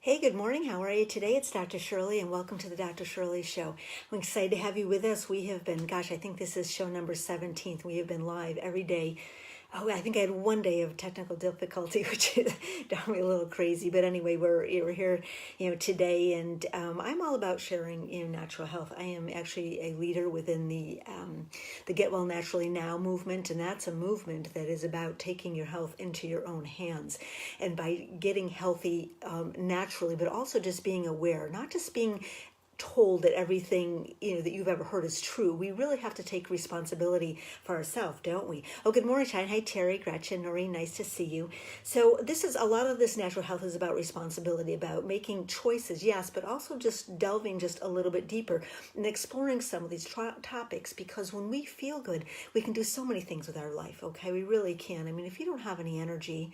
Hey, good morning. How are you today? It's Dr. Shirley, and welcome to the Dr. Shirley Show. I'm excited to have you with us. We have been, I think this is show number 17. We have been live every day. Oh, I think I had one day of technical difficulty, which is driving me a little crazy. But anyway, we're here, today, and I'm all about sharing, natural health. I am actually a leader within the Get Well Naturally Now movement, and that's a movement that is about taking your health into your own hands, and by getting healthy naturally, but also just being aware, not just being told that everything that you've ever heard is true. We really have to take responsibility for ourselves, don't we? Oh, good morning, Shine. Hi, Terry, Gretchen, Noreen, nice to see you. So this is a lot of this natural health is about responsibility, about making choices, yes, but also just delving just a little bit deeper and exploring some of these topics, because when we feel good, we can do so many things with our life, okay? We really can. I mean, if you don't have any energy,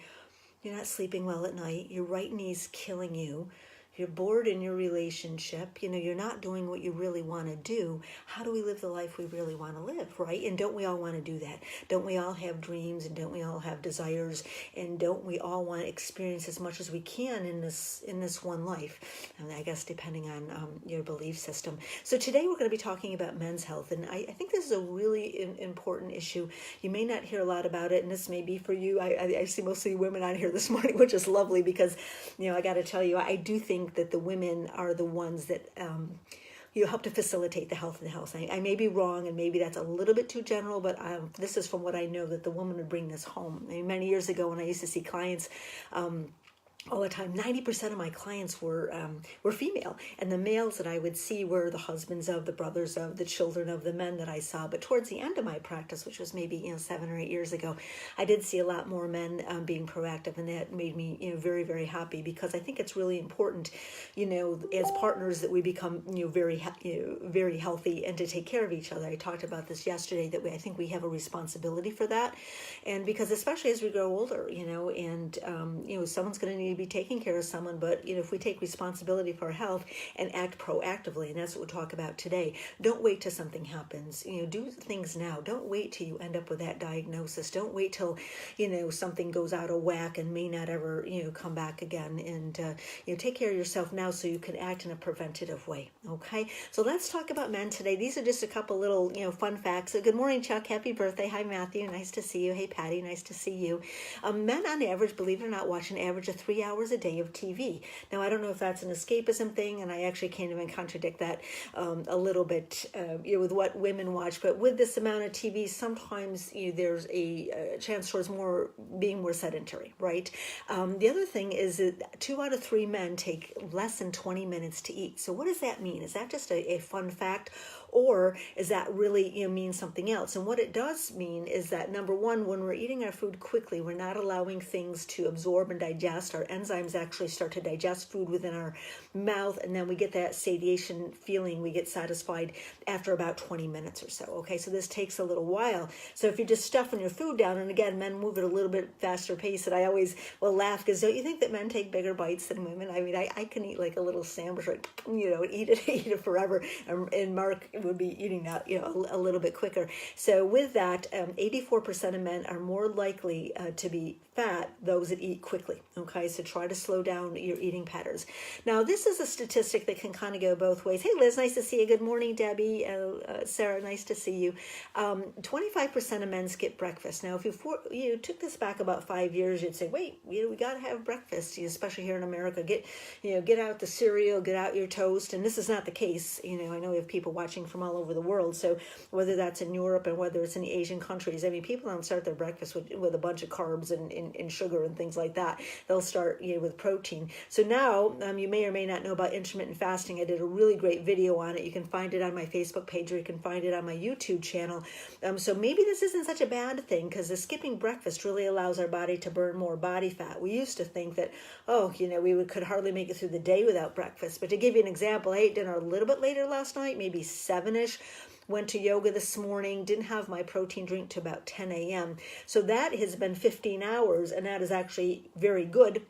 you're not sleeping well at night, your right knee's killing you, you're bored in your relationship, you're not doing what you really want to do. How do we live the life we really want to live, right? And don't we all want to do that? Don't we all have dreams, and don't we all have desires, and don't we all want to experience as much as we can in this one life? And I guess depending on your belief system. So today we're going to be talking about men's health, and I think this is a really important issue. You may not hear a lot about it, and this may be for you. I see mostly women on here this morning, which is lovely, because I got to tell you, I do think that the women are the ones that help to facilitate the health of the house. I may be wrong, and maybe that's a little bit too general, but this is from what I know, that the woman would bring this home. I mean, many years ago when I used to see clients all the time, 90% of my clients were female, and the males that I would see were the husbands of, the brothers of, the children of the men that I saw. But towards the end of my practice, which was maybe 7 or 8 years ago, I did see a lot more men being proactive, and that made me very, very happy, because I think it's really important, as partners, that we become very healthy and to take care of each other. I talked about this yesterday, that I think we have a responsibility for that, and because especially as we grow older, and someone's going to need to be taking care of someone. But if we take responsibility for our health and act proactively, and that's what we'll talk about today. Don't wait till something happens. Do things now. Don't wait till you end up with that diagnosis. Don't wait till something goes out of whack and may not ever come back again. And take care of yourself now, so you can act in a preventative way. Okay, so let's talk about men today. These are just a couple little fun facts. So good morning, Chuck. Happy birthday. Hi, Matthew. Nice to see you. Hey, Patty. Nice to see you. Men on average, believe it or not, watch an average of 3 hours a day of TV. Now, I don't know if that's an escapism thing, and I actually can't even contradict that a little bit with what women watch. But with this amount of TV, sometimes there's a chance towards being more sedentary, right? The other thing is that 2 out of 3 men take less than 20 minutes to eat. So what does that mean? Is that just a fun fact? Or is that really mean something else? And what it does mean is that, number one, when we're eating our food quickly, we're not allowing things to absorb and digest. Our enzymes actually start to digest food within our mouth, and then we get that satiation feeling. We get satisfied after about 20 minutes or so. Okay, so this takes a little while. So if you're just stuffing your food down, and again, men move at a little bit faster pace, and I always will laugh, because don't you think that men take bigger bites than women? I mean, I can eat like a little sandwich, like, eat it forever, and Mark would be eating that a little bit quicker. So with that, 84% of men are more likely to be fat, those that eat quickly. Okay, so try to slow down your eating patterns. Now, this is a statistic that can kind of go both ways. Hey, Liz, nice to see you. Good morning, Debbie. Sarah, nice to see you. 25% of men skip breakfast. Now, if you took this back about 5 years, you'd say, wait, we got to have breakfast, especially here in America. Get out the cereal, get out your toast. And this is not the case. I know we have people watching from all over the world. So whether that's in Europe and whether it's in the Asian countries, I mean, people don't start their breakfast with a bunch of carbs and sugar and things like that. They'll start with protein. So now you may or may not know about intermittent fasting. I did a really great video on it. You can find it on my Facebook page, or you can find it on my YouTube channel. So maybe this isn't such a bad thing, because the skipping breakfast really allows our body to burn more body fat. We used to think that, we could hardly make it through the day without breakfast. But to give you an example, I ate dinner a little bit later last night, maybe 7-ish. Went to yoga this morning, didn't have my protein drink to about 10 a.m. So that has been 15 hours, and that is actually very good.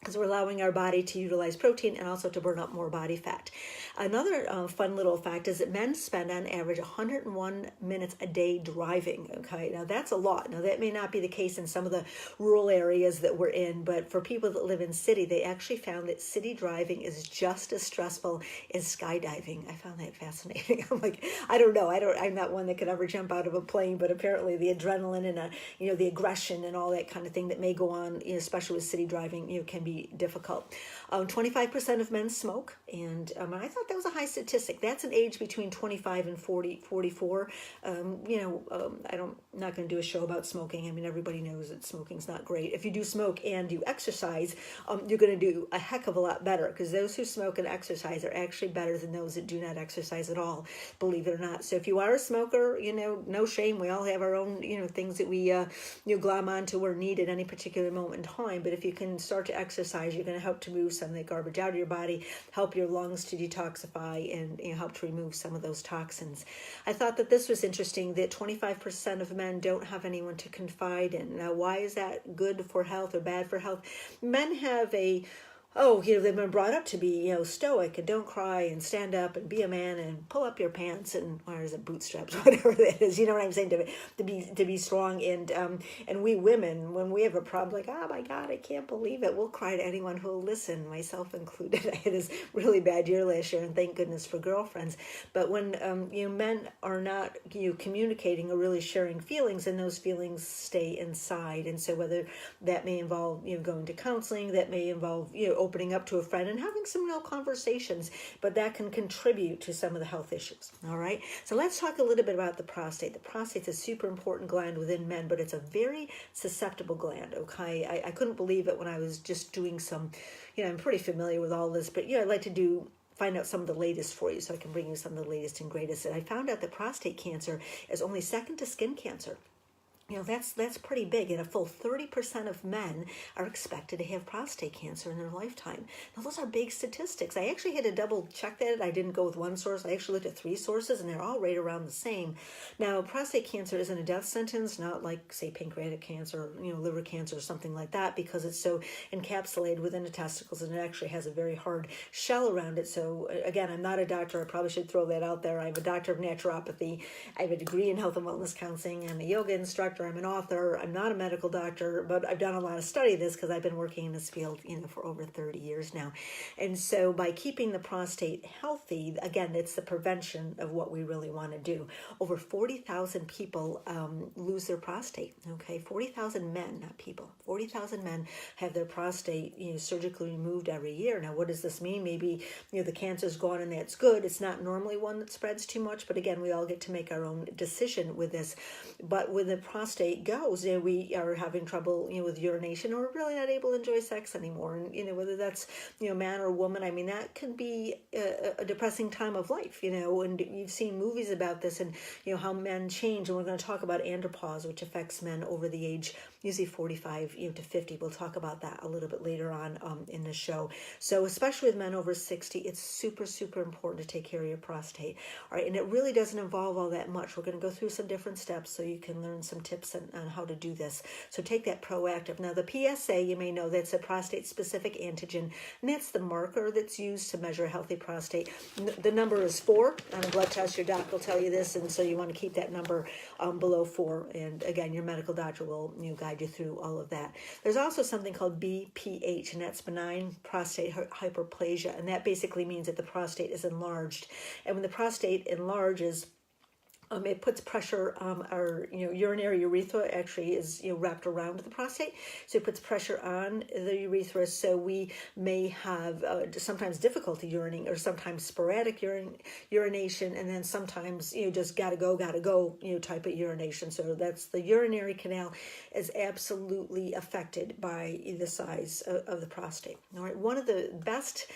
because we're allowing our body to utilize protein and also to burn up more body fat. Another fun little fact is that men spend on average 101 minutes a day driving. Okay, now that's a lot. Now that may not be the case in some of the rural areas that we're in, but for people that live in city, they actually found that city driving is just as stressful as skydiving. I found that fascinating. I'm like, I don't know. I'm not one that could ever jump out of a plane, but apparently the adrenaline and the aggression and all that kind of thing that may go on, especially with city driving, can be difficult. 25% of men smoke, and I thought that was a high statistic. That's an age between 25 and 44. I'm not going to do a show about smoking. I mean, everybody knows that smoking's not great. If you do smoke and you exercise, you're going to do a heck of a lot better, because those who smoke and exercise are actually better than those that do not exercise at all, believe it or not. So if you are a smoker, no shame. We all have our own, things that we glom onto or need at any particular moment in time. But if you can start to exercise, you're going to help to move some of the garbage out of your body, help your lungs to detoxify, and help to remove some of those toxins. I thought that this was interesting, that 25% of men don't have anyone to confide in. Now, why is that good for health or bad for health? Men have they've been brought up to be, stoic and don't cry and stand up and be a man and pull up your pants and, or is it bootstraps, whatever that is, you know what I'm saying, to be strong. And we women, when we have a problem, like, oh my God, I can't believe it, we'll cry to anyone who will listen, myself included. I had this really bad year last year, and thank goodness for girlfriends. But when, men are not, communicating or really sharing feelings, and those feelings stay inside. And so whether that may involve, going to counseling, that may involve, opening up to a friend and having some real conversations, but that can contribute to some of the health issues. All right. So let's talk a little bit about the prostate. The prostate is a super important gland within men, but it's a very susceptible gland. Okay. I couldn't believe it when I was just doing some, I'm pretty familiar with all this, but I'd like to find out some of the latest for you so I can bring you some of the latest and greatest. And I found out that prostate cancer is only second to skin cancer. That's pretty big, and a full 30% of men are expected to have prostate cancer in their lifetime. Now, those are big statistics. I actually had to double check that. I didn't go with one source. I actually looked at 3 sources, and they're all right around the same. Now, prostate cancer isn't a death sentence, not like, say, pancreatic cancer, liver cancer or something like that, because it's so encapsulated within the testicles, and it actually has a very hard shell around it. So, again, I'm not a doctor. I probably should throw that out there. I'm a doctor of naturopathy. I have a degree in health and wellness counseling. I'm a yoga instructor. I'm an author. I'm not a medical doctor, but I've done a lot of study of this because I've been working in this field, for over 30 years now. And so by keeping the prostate healthy, again, it's the prevention of what we really want to do. Over 40,000 people lose their prostate. Okay, 40,000 men, not people. 40,000 men have their prostate, surgically removed every year. Now, what does this mean? Maybe, the cancer's gone and that's good. It's not normally one that spreads too much, but again, we all get to make our own decision with this. But when the prostate goes, we are having trouble, with urination, or we're really not able to enjoy sex anymore. And, whether that's, man or woman, I mean, that can be a depressing time of life, and you've seen movies about this and, how men change. And we're going to talk about andropause, which affects men over the age, usually 45, to 50. We'll talk about that a little bit later on in the show. So especially with men over 60, it's super, super important to take care of your prostate. All right. And it really doesn't involve all that much. We're going to go through some different steps so you can learn some tips on how to do this. So take that proactive. Now, the PSA, you may know that's a prostate-specific antigen, and that's the marker that's used to measure a healthy prostate. The number is 4 on a blood test. Your doc will tell you this, and so you want to keep that number below 4. And again, your medical doctor will guide you through all of that. There's also something called BPH, and that's benign prostate hyperplasia, and that basically means that the prostate is enlarged. And when the prostate enlarges, it puts pressure, our urinary urethra actually is wrapped around the prostate, so it puts pressure on the urethra. So we may have sometimes difficulty urinating, or sometimes sporadic urination, and then sometimes just gotta go type of urination. So that's the urinary canal is absolutely affected by the size of the prostate. All right, one of the best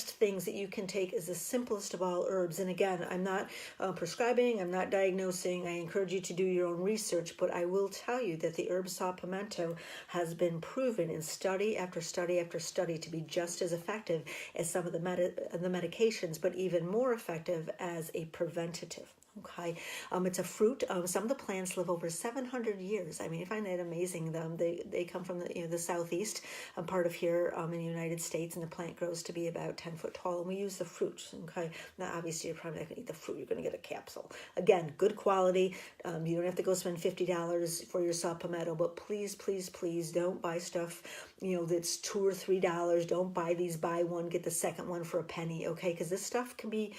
things that you can take is the simplest of all herbs. And again, I'm not prescribing, I'm not diagnosing. I encourage you to do your own research, but I will tell you that the herb saw Palmetto has been proven in study after study after study to be just as effective as some of the medications, but even more effective as a preventative. Okay, it's a fruit. Some of the plants live over 700 years. I mean, I find that amazing. They come from the southeast part of here in the United States, and the plant grows to be about 10 foot tall. And we use the fruit. Okay, now obviously you're probably not going to eat the fruit. You're going to get a capsule. Again, good quality. You don't have to go spend $50 for your saw palmetto, but please, please, please don't buy stuff that's $2 or $3. Don't buy these buy one get the second one for a penny. Okay, because this stuff can be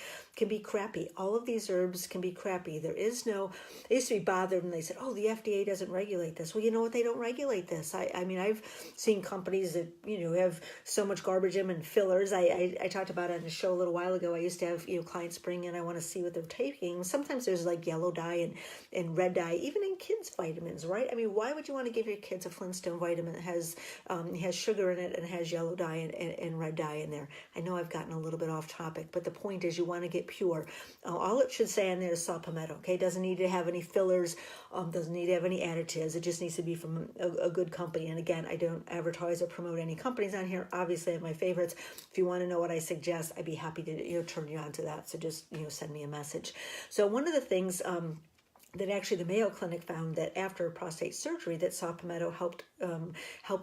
crappy. All of these herbs can be crappy. There is no, I used to be bothered when they said, oh, the FDA doesn't regulate this. Well, you know what? They don't regulate this. I mean, I've seen companies that, have so much garbage in them and fillers. I talked about it on a show a little while ago. I used to have, clients bring in, I want to see what they're taking. Sometimes there's like yellow dye and red dye, even in kids' vitamins, right? I mean, why would you want to give your kids a Flintstone vitamin that has sugar in it and has yellow dye and red dye in there? I know I've gotten a little bit off topic, but the point is you want to get pure. All it should say on there is saw palmetto, okay? It doesn't need to have any fillers, doesn't need to have any additives. It just needs to be from a good company. And again, I don't advertise or promote any companies on here. Obviously, I have my favorites. If you want to know what I suggest, I'd be happy to turn you on to that. So just send me a message. So one of the things that actually the Mayo Clinic found that after prostate surgery that saw palmetto helped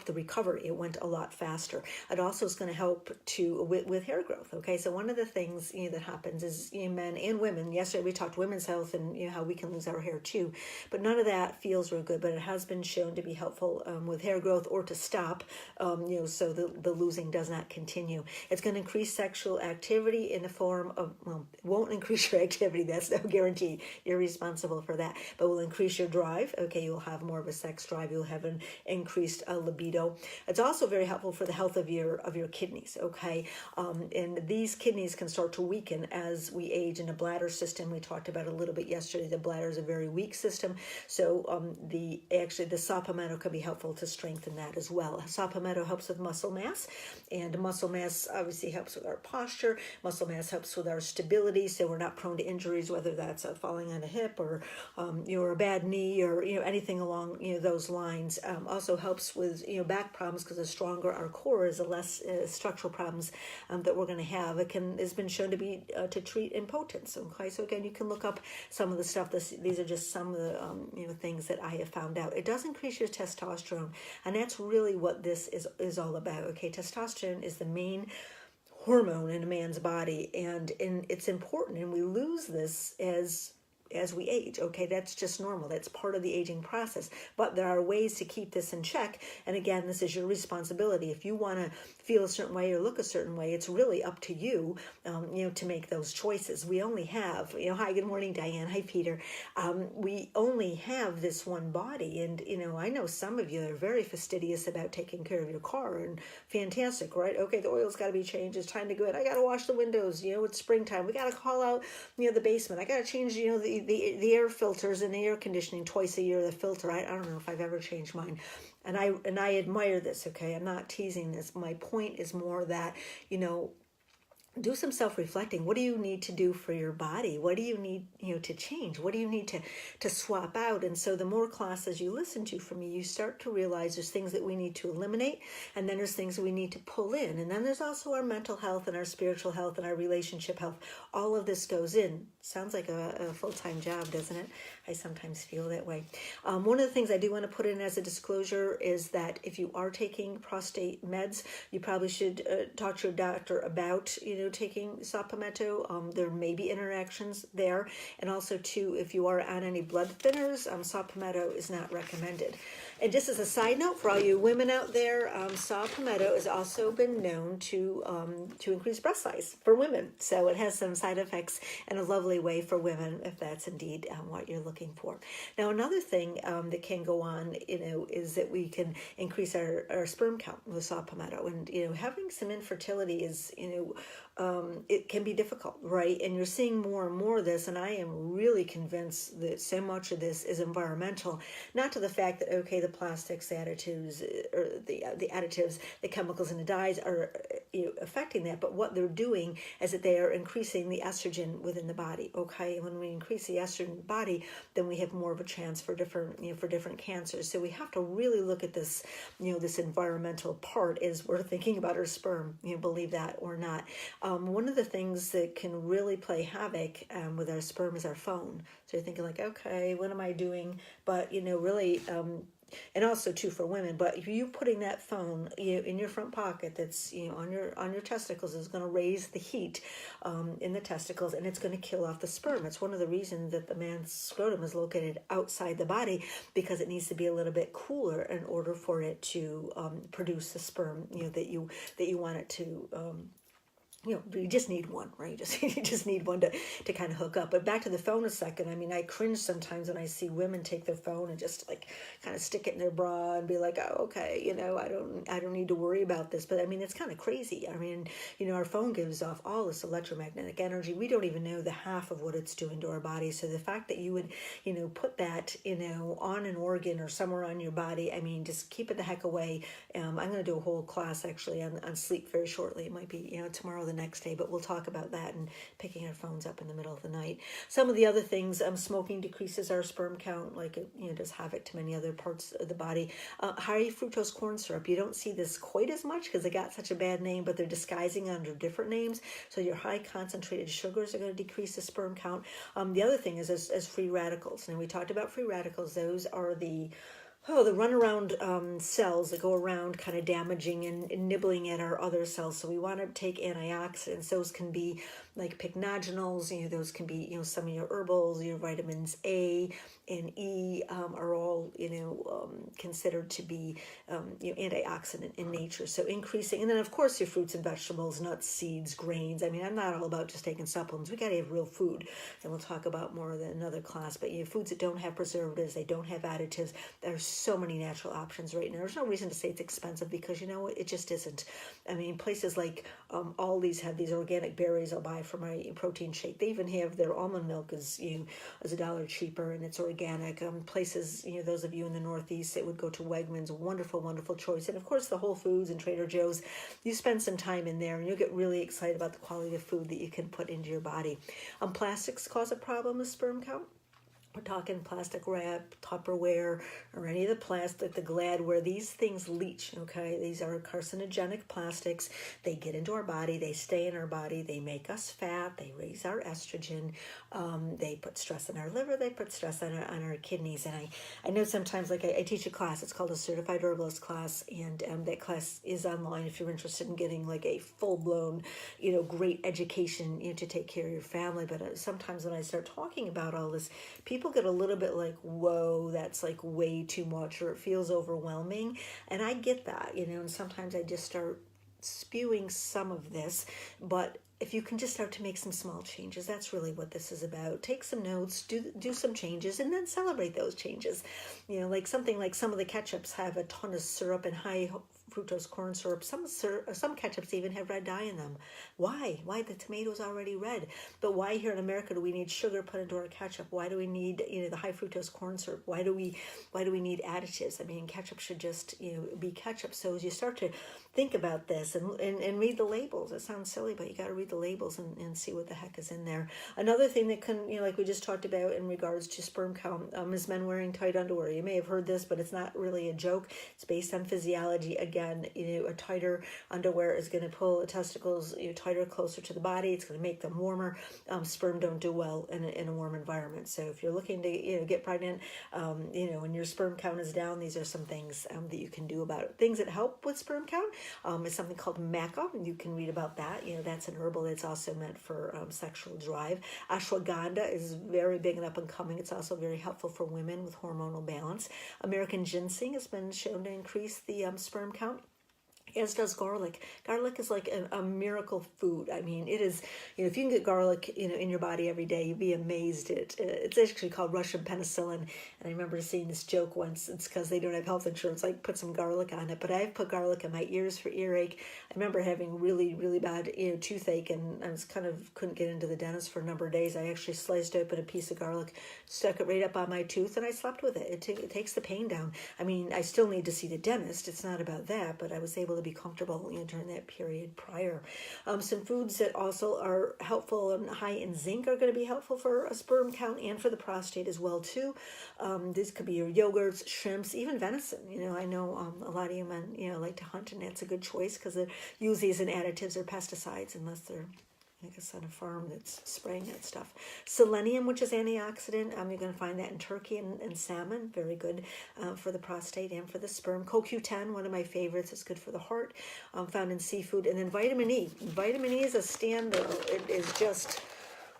the recovery. It went a lot faster. It also is going to help with hair growth. Okay, so one of the things that happens is men and women. Yesterday we talked women's health and how we can lose our hair too, but none of that feels real good. But it has been shown to be helpful with hair growth or to stop, so the losing does not continue. It's going to increase sexual activity in the form of it won't increase your activity. That's no guarantee. You're responsible for that, but will increase your drive. Okay, you'll have more of a sex drive. You'll have an increased libido. It's also very helpful for the health of your kidneys. Okay, and these kidneys can start to weaken as we age. In the bladder system, we talked about a little bit yesterday. The bladder is a very weak system, so the saw palmetto can be helpful to strengthen that as well. Saw palmetto helps with muscle mass, and muscle mass obviously helps with our posture. Muscle mass helps with our stability, so we're not prone to injuries, whether that's falling on a hip or a bad knee or anything along those lines. Also helps with back problems, because the stronger our core is, the less structural problems that we're going to have. Has been shown to be to treat impotence. Okay, so again, you can look up some of the stuff. These are just some of the things that I have found out. It does increase your testosterone, and that's really what this is all about. Okay, testosterone is the main hormone in a man's body, and it's important, and we lose this as we age. Okay, that's just normal. That's part of the aging process. But there are ways to keep this in check. And again, this is your responsibility. If you want to feel a certain way or look a certain way, it's really up to you, to make those choices. We only have, hi, good morning, Diane. Hi, Peter. We only have this one body. And, I know some of you are very fastidious about taking care of your car, and fantastic, right? Okay, the oil's got to be changed. It's time to go in. I got to wash the windows. It's springtime. We got to call out, the basement. I got to change, the air filters and the air conditioning twice a year. The filter, I don't know if I've ever changed mine, and I admire this. Okay, I'm not teasing this. My point is more that do some self-reflecting. What do you need to do for your body? What do you need, to change? What do you need to swap out? And so the more classes you listen to from me, you start to realize there's things that we need to eliminate, and then there's things that we need to pull in. And then there's also our mental health and our spiritual health and our relationship health. All of this goes in. Sounds like a full-time job, doesn't it? I sometimes feel that way. One of the things I do want to put in as a disclosure is that if you are taking prostate meds, you probably should talk to your doctor about, taking saw palmetto. There may be interactions there. And also, too, if you are on any blood thinners, saw palmetto is not recommended. And just as a side note for all you women out there, saw palmetto has also been known to increase breast size for women. So it has some side effects in a lovely way for women, if that's indeed what you're looking for. Now, another thing that can go on, is that we can increase our sperm count with saw palmetto. And, having some infertility is, it can be difficult, right? And you're seeing more and more of this, and I am really convinced that so much of this is environmental, not to the fact that, okay, the plastics, the additives, or the additives, the chemicals and the dyes are affecting that. But what they're doing is that they are increasing the estrogen within the body. Okay, and when we increase the estrogen in the body, then we have more of a chance for different cancers. So we have to really look at this, this environmental part as we're thinking about our sperm. Believe that or not. One of the things that can really play havoc with our sperm is our phone. So you're thinking like, okay, what am I doing? But really, and also too for women. But if you putting that phone in your front pocket, that's on your testicles, is going to raise the heat in the testicles, and it's going to kill off the sperm. It's one of the reasons that the man's scrotum is located outside the body, because it needs to be a little bit cooler in order for it to produce the sperm that you want it to. You just need one, right? You just need one to kind of hook up. But back to the phone a second. I mean, I cringe sometimes when I see women take their phone and just like kind of stick it in their bra and be like, oh, okay, I don't need to worry about this. But I mean, it's kind of crazy. I mean, our phone gives off all this electromagnetic energy. We don't even know the half of what it's doing to our body. So the fact that you would, put that, on an organ or somewhere on your body, I mean, just keep it the heck away. I'm going to do a whole class actually on sleep very shortly. It might be, tomorrow, the next day, but we'll talk about that and picking our phones up in the middle of the night. Some of the other things, smoking decreases our sperm count, like it does havoc to many other parts of the body. High fructose corn syrup, you don't see this quite as much because it got such a bad name, but they're disguising under different names. So your high concentrated sugars are going to decrease the sperm count. The other thing is as free radicals. And we talked about free radicals. Those are the runaround cells that go around kind of damaging and nibbling at our other cells. So we want to take antioxidants. Those can be like pycnogenol's, those can be, some of your herbals, your vitamins A and E are all, considered to be, antioxidant in nature. So increasing, and then of course your fruits and vegetables, nuts, seeds, grains. I mean, I'm not all about just taking supplements. We got to have real food, and we'll talk about more in another class. But foods that don't have preservatives, they don't have additives. There's so many natural options right now. There's no reason to say it's expensive, because it just isn't. I mean, places like Aldi's have these organic berries I'll buy for my protein shake. They even have their almond milk as $1 cheaper, and it's organic. Places, those of you in the Northeast that would go to Wegmans, wonderful, wonderful choice. And of course the Whole Foods and Trader Joe's, you spend some time in there and you'll get really excited about the quality of food that you can put into your body. Plastics cause a problem with sperm count. We're talking plastic wrap, Tupperware, or any of the plastic, the Gladware. These things leach, okay? These are carcinogenic plastics. They get into our body. They stay in our body. They make us fat. They raise our estrogen. They put stress on our liver. They put stress on our kidneys. And I know sometimes, like I teach a class. It's called a Certified Herbalist class. And that class is online if you're interested in getting like a full-blown, great education, to take care of your family. But sometimes when I start talking about all this, people get a little bit like, whoa, that's like way too much, or it feels overwhelming. And I get that, and sometimes I just start spewing some of this. But if you can just start to make some small changes, that's really what this is about. Take some notes, do some changes, and then celebrate those changes. Like something like some of the ketchups have a ton of syrup and high fructose corn syrup. Some ketchups even have red dye in them. Why? The tomato's already red. But why here in America do we need sugar put into our ketchup? Why do we need the high fructose corn syrup? Why do we need additives? I mean, ketchup should just be ketchup. So as you start to think about this and read the labels, it sounds silly, but you got to read the labels and see what the heck is in there. Another thing that can, like we just talked about in regards to sperm count, is men wearing tight underwear. You may have heard this, but it's not really a joke. It's based on physiology. Again, a tighter underwear is going to pull the testicles tighter, closer to the body. It's going to make them warmer. Sperm don't do well in a warm environment. So if you're looking to get pregnant, when your sperm count is down, these are some things that you can do about it. Things that help with sperm count is something called maca. You can read about that. That's an herbal that's also meant for sexual drive. Ashwagandha is very big and up and coming. It's also very helpful for women with hormonal balance. American ginseng has been shown to increase the sperm count. as does garlic. Garlic is like a miracle food. I mean, it is, if you can get garlic, in your body every day, you'd be amazed. It's actually called Russian penicillin. And I remember seeing this joke once. It's because they don't have health insurance, like put some garlic on it. But I've put garlic in my ears for earache. I remember having really, really bad, toothache, and I was couldn't get into the dentist for a number of days. I actually sliced open a piece of garlic, stuck it right up on my tooth, and I slept with it. It takes the pain down. I mean, I still need to see the dentist. It's not about that, but I was able to be comfortable, during that period prior. Some foods that also are helpful and high in zinc are going to be helpful for a sperm count and for the prostate as well too. This could be your yogurts, shrimps, even venison. I know a lot of you men, like to hunt, and that's a good choice because they're usually as an additives or pesticides, unless they're, I guess, on a farm that's spraying that stuff. Selenium, which is antioxidant, you're going to find that in turkey and salmon. Very good for the prostate and for the sperm. CoQ10, one of my favorites. It's good for the heart, found in seafood. And then vitamin E. Vitamin E is a standout. It is just,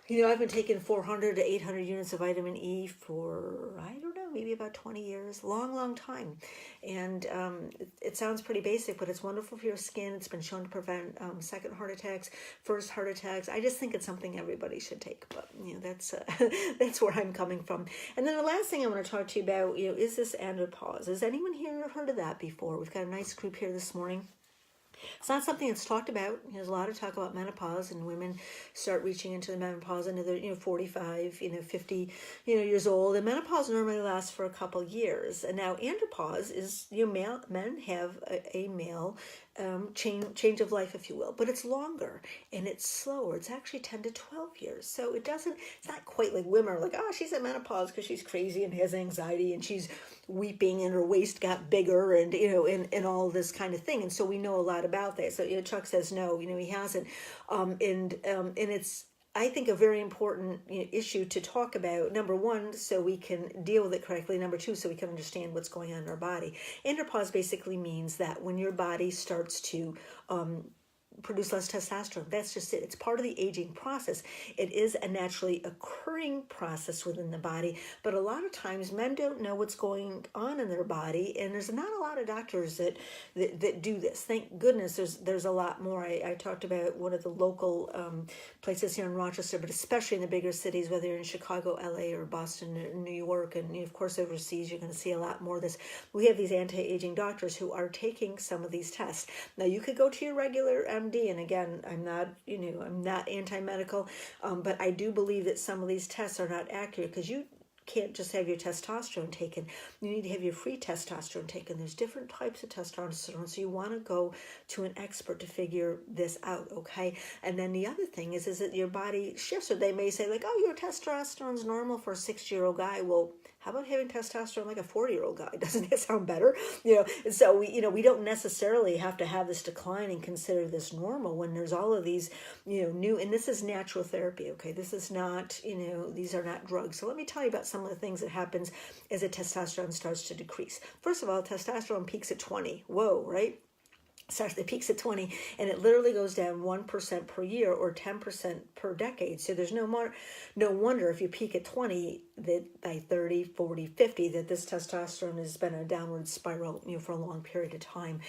I've been taking 400 to 800 units of vitamin E for, I don't know, maybe about 20 years. Long time. And it sounds pretty basic, but it's wonderful for your skin. It's been shown to prevent second heart attacks, first heart attacks. I just think it's something everybody should take. But, that's that's where I'm coming from. And then the last thing I want to talk to you about, is this andropause. Has anyone here heard of that before? We've got a nice group here this morning. It's not something that's talked about. There's a lot of talk about menopause, and women start reaching into the menopause into their 45, 50, years old. And menopause normally lasts for a couple years. And now andropause is, men have a male change of life, if you will, but it's longer and it's slower. It's actually 10 to 12 years. So it's not quite like women are like, oh, she's at menopause because she's crazy and has anxiety and she's weeping and her waist got bigger and, and all this kind of thing. And so we know a lot about that. So, Chuck says no, he hasn't. And it's, I think, a very important issue to talk about. Number one, so we can deal with it correctly. Number two, so we can understand what's going on in our body. Andropause basically means that when your body starts to produce less testosterone. That's just it. It's part of the aging process. It is a naturally occurring process within the body, but a lot of times men don't know what's going on in their body, and there's not a lot of doctors that do this. Thank goodness there's a lot more. I talked about one of the local places here in Rochester, but especially in the bigger cities, whether you're in Chicago, LA, or Boston, or New York, and of course overseas, you're going to see a lot more of this. We have these anti-aging doctors who are taking some of these tests. Now, you could go to your regular MD, and again, I'm not anti-medical, but I do believe that some of these tests are not accurate because you can't just have your testosterone taken. You need to have your free testosterone taken. There's different types of testosterone, so you want to go to an expert to figure this out, okay? And then the other thing is that your body shifts, or they may say like, oh, your testosterone's normal for a 60-year-old guy. Well, how about having testosterone like a 40-year-old guy? Doesn't that sound better? And so we don't necessarily have to have this decline and consider this normal when there's all of these, new, and this is natural therapy, okay? This is not, these are not drugs. So let me tell you about some of the things that happens as the testosterone starts to decrease. First of all, testosterone peaks at 20. Whoa, right? It peaks at 20, and it literally goes down 1% per year or 10% per decade. So there's no wonder if you peak at 20 that by 30, 40, 50 that this testosterone has been a downward spiral, for a long period of time.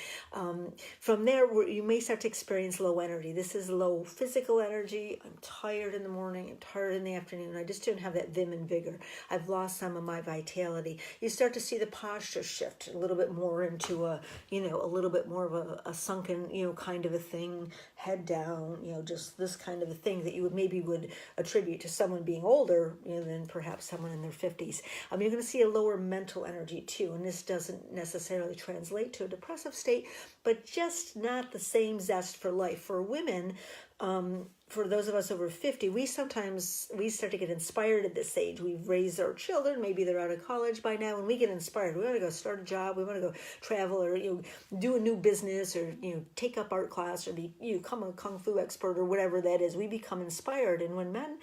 From there, you may start to experience low energy. This is low physical energy. I'm tired in the morning. I'm tired in the afternoon. I just don't have that vim and vigor. I've lost some of my vitality. You start to see the posture shift a little bit more into a little bit more of a sunken, kind of a thing, head down, just this kind of a thing that you would attribute to someone being older, than perhaps someone in their 50s. You're going to see a lower mental energy too, and this doesn't necessarily translate to a depressive state, but just not the same zest for life. For women, for those of us over 50, we start to get inspired at this age. We've raised our children, maybe they're out of college by now, and we get inspired. We want to go start a job, we want to go travel, or do a new business, or take up art class, or become a kung fu expert, or whatever that is. We become inspired, and when men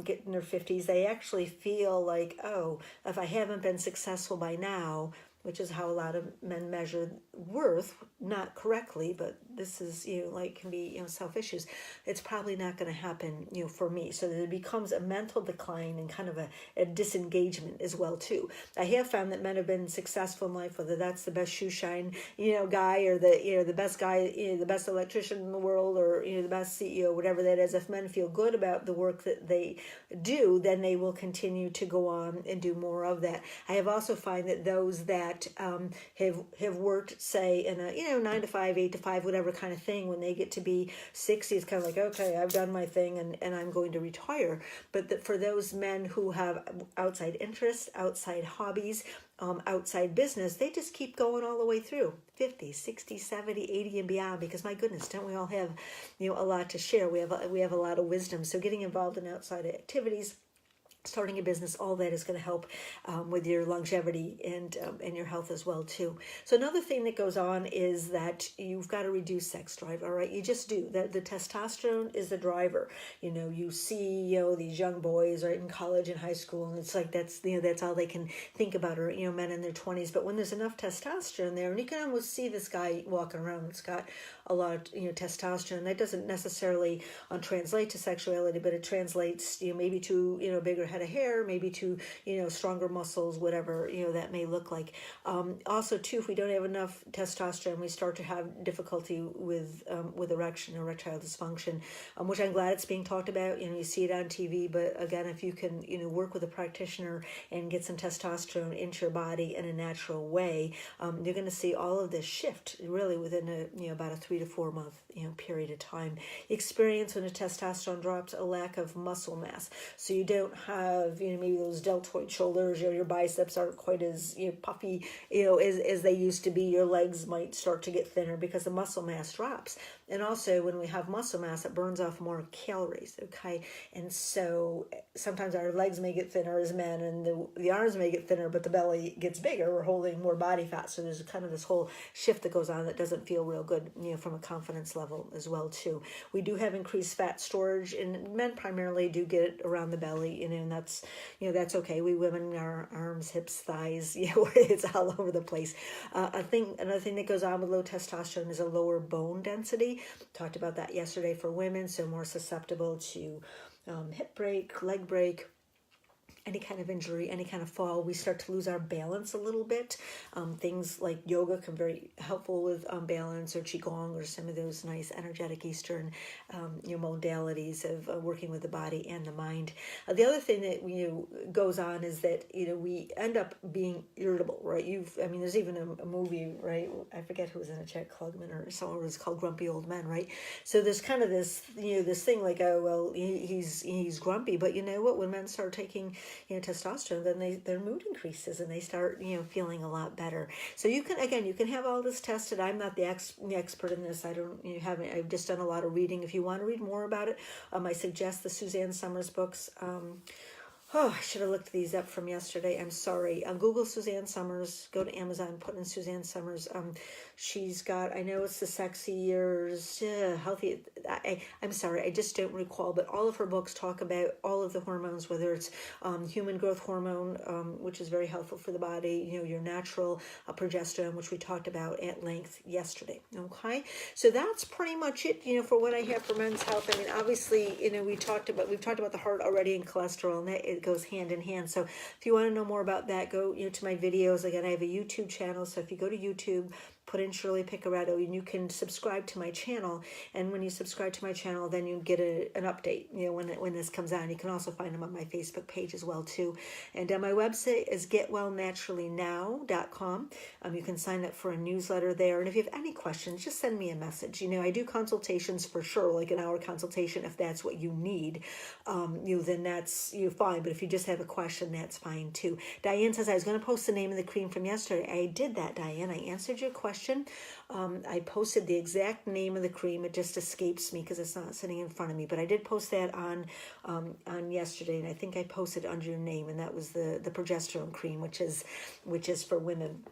get in their 50s, they actually feel like, oh, if I haven't been successful by now, which is how a lot of men measure worth, not correctly, but this is, can be, self issues. It's probably not going to happen, for me. So there becomes a mental decline and kind of a disengagement as well, too. I have found that men have been successful in life, whether that's the best shoe shine, guy, or the best guy, the best electrician in the world, or, the best CEO, whatever that is. If men feel good about the work that they do, then they will continue to go on and do more of that. I have also find that those that have worked, say, in a 9 to 5, 8 to 5, whatever kind of thing, when they get to be 60, it's kind of like, okay, I've done my thing and I'm going to retire. But for those men who have outside interests, outside hobbies, outside business, they just keep going all the way through 50, 60, 70, 80 and beyond, because my goodness, don't we all have a lot to share? We have a lot of wisdom. So getting involved in outside activities, starting a business, all that is going to help with your longevity and your health as well too. So another thing that goes on is that you've got to reduce sex drive. All right, you just do. The testosterone is the driver. You see these young boys right in college and high school, and it's like that's all they can think about, or men in their 20s. But when there's enough testosterone there, and you can almost see this guy walking around that's got a lot of testosterone, that doesn't necessarily translate to sexuality, but it translates maybe to bigger head of hair, maybe to stronger muscles, whatever that may look like. Also too, if we don't have enough testosterone, we start to have difficulty with erection, erectile dysfunction, which I'm glad it's being talked about. You see it on TV, but again, if you can work with a practitioner and get some testosterone into your body in a natural way, you're going to see all of this shift really within about a 3 to 4 month period of time. Experience when the testosterone drops, a lack of muscle mass, so you don't have maybe those deltoid shoulders, your biceps aren't quite as puffy as they used to be. Your legs might start to get thinner because the muscle mass drops. And also when we have muscle mass, it burns off more calories, okay? And so sometimes our legs may get thinner as men, and the arms may get thinner, but the belly gets bigger. We're holding more body fat. So there's kind of this whole shift that goes on that doesn't feel real good, from a confidence level as well too. We do have increased fat storage, and men primarily do get it around the belly, and that's okay. We women, our arms, hips, thighs, it's all over the place. Another thing that goes on with low testosterone is a lower bone density. Talked about that yesterday for women, so more susceptible to hip break, leg break, any kind of injury, any kind of fall. We start to lose our balance a little bit. Things like yoga can be very helpful with balance, or qigong, or some of those nice energetic Eastern modalities of working with the body and the mind. The other thing that goes on is that we end up being irritable, right? There's even a movie, right? I forget who was in it, Jack Klugman or someone, was called Grumpy Old Men, right? So there's kind of this this thing like, oh well, he's grumpy, but you know what? When men start taking testosterone, then their mood increases and they start feeling a lot better. So you can have all this tested. I'm not the expert in this. I've just done a lot of reading. If you want to read more about it, I suggest the Suzanne Somers books. I should have looked these up from yesterday. I'm sorry. Google Suzanne Somers. Go to Amazon, put in Suzanne Somers. She's got, I know it's the Sexy Years, Healthy. I'm sorry, I just don't recall. But all of her books talk about all of the hormones, whether it's human growth hormone, which is very helpful for the body, your natural progesterone, which we talked about at length yesterday. Okay, so that's pretty much it, for what I have for men's health. Obviously, we've talked about the heart already, and cholesterol, and that it goes hand in hand. So if you want to know more about that, go to my videos. Again, I have a YouTube channel, so if you go to YouTube, put in Shirley Picaretto, and you can subscribe to my channel. And when you subscribe to my channel, then you get an update, when this comes on. You can also find them on my Facebook page as well too. And my website is getwellnaturallynow.com. You can sign up for a newsletter there. And if you have any questions, just send me a message. I do consultations for sure, like an hour consultation. If that's what you need, then that's fine. But if you just have a question, that's fine too. Diane says, I was going to post the name of the cream from yesterday. I did that, Diane. I answered your question. I posted the exact name of the cream. It just escapes me because it's not sitting in front of me. But I did post that on yesterday, and I think I posted under your name, and that was the progesterone cream, which is for women.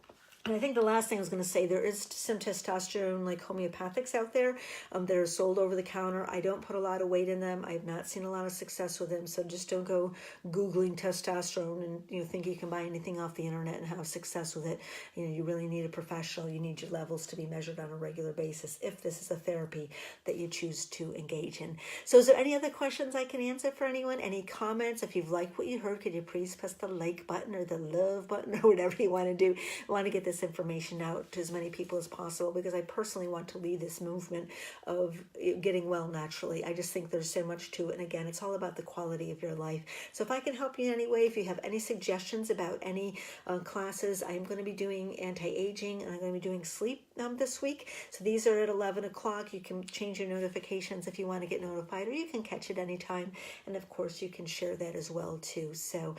And I think the last thing I was going to say, there is some testosterone like homeopathics out there that are sold over the counter. I don't put a lot of weight in them. I've not seen a lot of success with them. So just don't go Googling testosterone and think you can buy anything off the internet and have success with it. You really need a professional. You need your levels to be measured on a regular basis if this is a therapy that you choose to engage in. So is there any other questions I can answer for anyone? Any comments? If you've liked what you heard, could you please press the like button or the love button or whatever you want to do? I want to get this information out to as many people as possible because I personally want to lead this movement of getting well naturally. I just think there's so much to it. And again, it's all about the quality of your life. So if I can help you in any way, if you have any suggestions about any classes, I'm going to be doing anti-aging and I'm going to be doing sleep this week. So these are at 11 o'clock. You can change your notifications if you want to get notified, or you can catch it anytime. And of course, you can share that as well too. So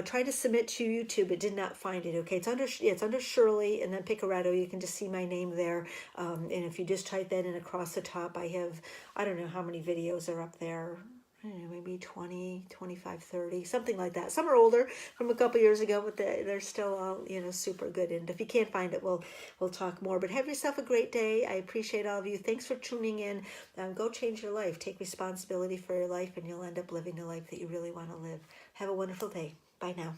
try to submit to YouTube, but did not find it. Okay, it's under Shirley and then Picaretto. You can just see my name there. And if you just type that in across the top, I don't know how many videos are up there. I don't know, maybe 20, 25, 30, something like that. Some are older from a couple years ago, but they're still all, super good. And if you can't find it, we'll talk more. But have yourself a great day. I appreciate all of you. Thanks for tuning in. Go change your life. Take responsibility for your life, and you'll end up living the life that you really want to live. Have a wonderful day. Bye now.